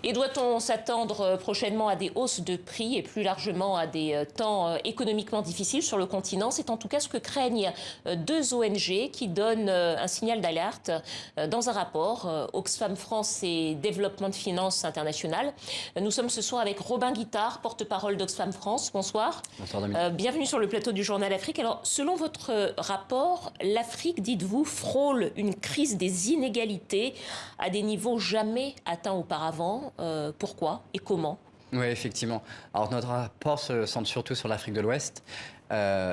Et doit-on s'attendre prochainement à des hausses de prix et plus largement à des temps économiquement difficiles sur le continent? C'est en tout cas ce que craignent deux ONG qui donnent un signal d'alerte dans un rapport, Oxfam France et Développement de Finances Internationales. Nous sommes ce soir avec Robin Guittard, porte-parole d'Oxfam France. Bonsoir. Bonsoir Dominique. Bienvenue sur le plateau du Journal Afrique. Alors, selon votre rapport, l'Afrique, dites-vous, frôle une crise des inégalités à des niveaux jamais atteints auparavant. Pourquoi et comment? Oui, effectivement. Alors notre rapport se centre surtout sur l'Afrique de l'Ouest.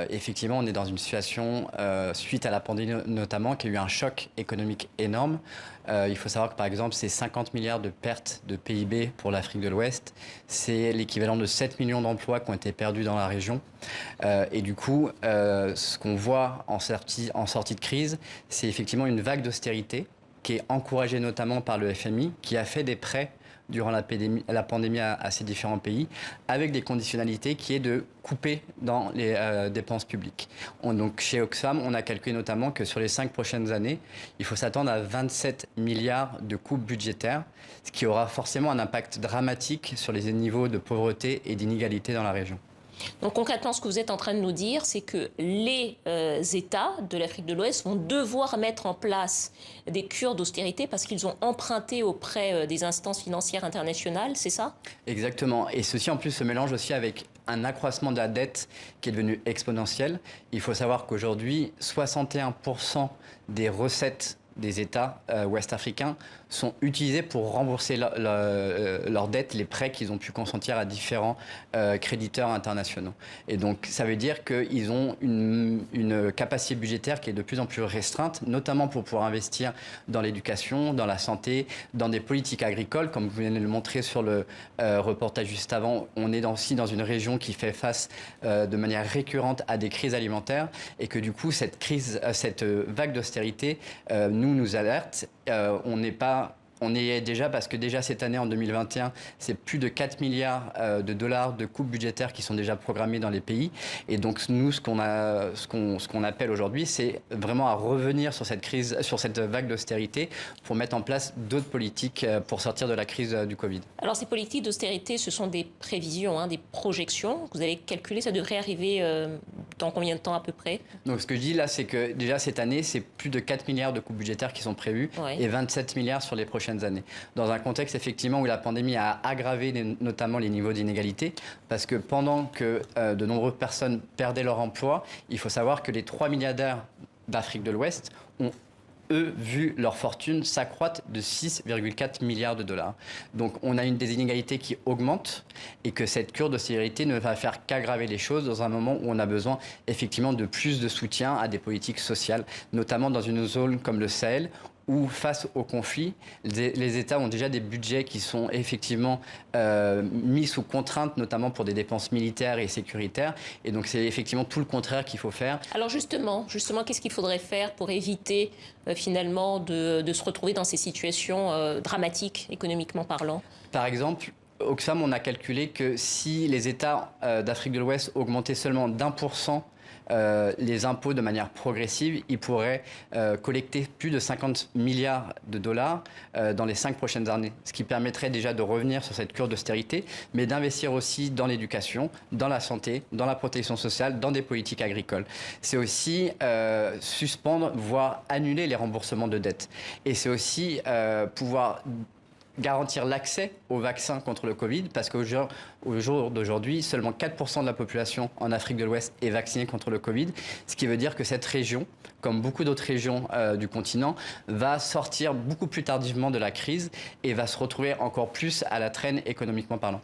Effectivement, on est dans une situation, suite à la pandémie notamment, qui a eu un choc économique énorme. Il faut savoir que par exemple, c'est 50 milliards de pertes de PIB pour l'Afrique de l'Ouest. C'est l'équivalent de 7 millions d'emplois qui ont été perdus dans la région. Et du coup, ce qu'on voit en sortie de crise, c'est effectivement une vague d'austérité qui est encouragée notamment par le FMI, qui a fait des prêts durant la pandémie à ces différents pays, avec des conditionnalités qui est de couper dans les dépenses publiques. Donc chez Oxfam, on a calculé notamment que sur les 5 prochaines années, il faut s'attendre à 27 milliards de coupes budgétaires, ce qui aura forcément un impact dramatique sur les niveaux de pauvreté et d'inégalité dans la région. Donc concrètement, ce que vous êtes en train de nous dire, c'est que les États de l'Afrique de l'Ouest vont devoir mettre en place des cures d'austérité parce qu'ils ont emprunté auprès des instances financières internationales, c'est ça? Exactement. Et ceci en plus se mélange aussi avec un accroissement de la dette qui est devenu exponentiel. Il faut savoir qu'aujourd'hui, 61% des recettes des États ouest-africains sont utilisés pour rembourser leurs dettes, les prêts qu'ils ont pu consentir à différents créditeurs internationaux. Et donc, ça veut dire qu'ils ont une capacité budgétaire qui est de plus en plus restreinte, notamment pour pouvoir investir dans l'éducation, dans la santé, dans des politiques agricoles. Comme vous venez de le montrer sur le reportage juste avant, on est aussi dans une région qui fait face de manière récurrente à des crises alimentaires et que du coup, cette vague d'austérité nous alerte. On y est déjà parce que déjà cette année, en 2021, c'est plus de 4 milliards de dollars de coupes budgétaires qui sont déjà programmées dans les pays. Et donc nous, ce qu'on appelle aujourd'hui, c'est vraiment à revenir sur cette crise, sur cette vague d'austérité pour mettre en place d'autres politiques pour sortir de la crise du Covid. Alors ces politiques d'austérité, ce sont des prévisions, des projections. Vous avez calculé, ça devrait arriver dans combien de temps à peu près? Donc ce que je dis là, c'est que déjà cette année, c'est plus de 4 milliards de coupes budgétaires qui sont prévues et 27 milliards sur les prochaines années. Dans un contexte effectivement où la pandémie a aggravé notamment les niveaux d'inégalité, parce que pendant que de nombreuses personnes perdaient leur emploi, il faut savoir que les 3 milliardaires d'Afrique de l'Ouest ont eux, vu leur fortune s'accroître de 6,4 milliards de dollars. Donc on a des inégalités qui augmentent et que cette cure d'austérité ne va faire qu'aggraver les choses dans un moment où on a besoin effectivement de plus de soutien à des politiques sociales, notamment dans une zone comme le Sahel, où face au conflit, les États ont déjà des budgets qui sont effectivement mis sous contrainte, notamment pour des dépenses militaires et sécuritaires. Et donc c'est effectivement tout le contraire qu'il faut faire. Alors justement, qu'est-ce qu'il faudrait faire pour éviter finalement de se retrouver dans ces situations dramatiques, économiquement parlant? Par exemple, Oxfam, on a calculé que si les États d'Afrique de l'Ouest augmentaient seulement d'1% les impôts de manière progressive, ils pourraient collecter plus de 50 milliards de dollars dans les 5 prochaines années. Ce qui permettrait déjà de revenir sur cette cure d'austérité, mais d'investir aussi dans l'éducation, dans la santé, dans la protection sociale, dans des politiques agricoles. C'est aussi suspendre, voire annuler les remboursements de dettes. Et c'est aussi pouvoir garantir l'accès aux vaccins contre le Covid, parce qu'au jour d'aujourd'hui, seulement 4% de la population en Afrique de l'Ouest est vaccinée contre le Covid, ce qui veut dire que cette région, comme beaucoup d'autres régions du continent, va sortir beaucoup plus tardivement de la crise et va se retrouver encore plus à la traîne économiquement parlant.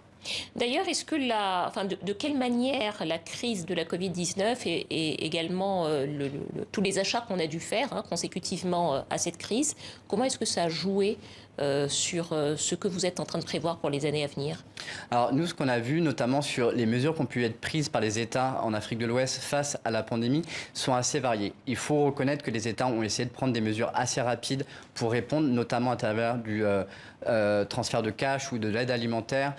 D'ailleurs, est-ce que de quelle manière la crise de la Covid-19 et également tous les achats qu'on a dû faire consécutivement à cette crise, comment est-ce que ça a joué sur ce que vous êtes en train de prévoir pour les années à venir? Alors nous, ce qu'on a vu, notamment sur les mesures qui ont pu être prises par les États en Afrique de l'Ouest face à la pandémie, sont assez variées. Il faut reconnaître que les États ont essayé de prendre des mesures assez rapides pour répondre, notamment à travers du transfert de cash ou de l'aide alimentaire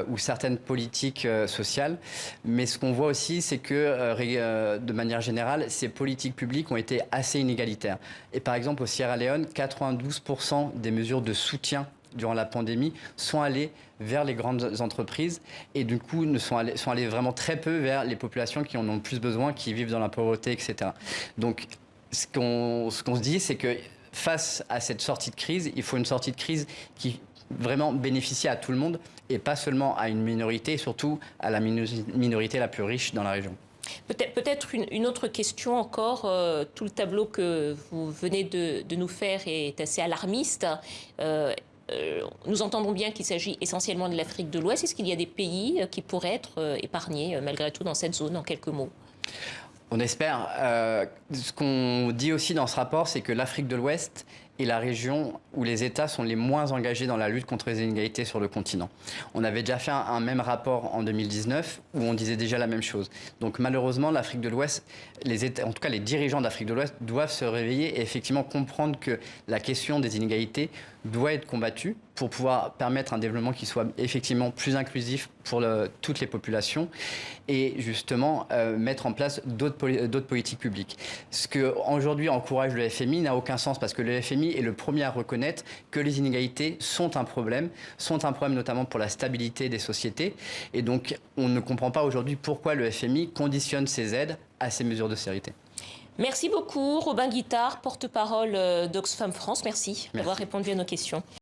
ou certaines politiques sociales. Mais ce qu'on voit aussi, c'est que de manière générale, ces politiques publiques ont été assez inégalitaires. Et par exemple, au Sierra Leone, 92% des mesures de soutien durant la pandémie sont allés vers les grandes entreprises et du coup sont allés vraiment très peu vers les populations qui en ont le plus besoin, qui vivent dans la pauvreté, etc. Donc ce qu'on se dit, c'est que face à cette sortie de crise, il faut une sortie de crise qui vraiment bénéficie à tout le monde et pas seulement à une minorité, et surtout à la minorité la plus riche dans la région. Peut-être une autre question encore. Tout le tableau que vous venez de nous faire est assez alarmiste. Nous entendons bien qu'il s'agit essentiellement de l'Afrique de l'Ouest. Est-ce qu'il y a des pays qui pourraient être épargnés malgré tout dans cette zone, en quelques mots? On espère. Ce qu'on dit aussi dans ce rapport, c'est que l'Afrique de l'Ouest est la région où les États sont les moins engagés dans la lutte contre les inégalités sur le continent. On avait déjà fait un même rapport en 2019 où on disait déjà la même chose. Donc malheureusement, l'Afrique de l'Ouest, les États, en tout cas les dirigeants d'Afrique de l'Ouest, doivent se réveiller et effectivement comprendre que la question des inégalités doit être combattue pour pouvoir permettre un développement qui soit effectivement plus inclusif pour toutes les populations et justement mettre en place d'autres politiques publiques. Ce qu'aujourd'hui encourage le FMI n'a aucun sens parce que le FMI est le premier à reconnaître que les inégalités sont un problème notamment pour la stabilité des sociétés. Et donc on ne comprend pas aujourd'hui pourquoi le FMI conditionne ses aides à ces mesures d'austérité. Merci beaucoup Robin Guittard, porte-parole d'Oxfam France. Merci d'avoir répondu à nos questions.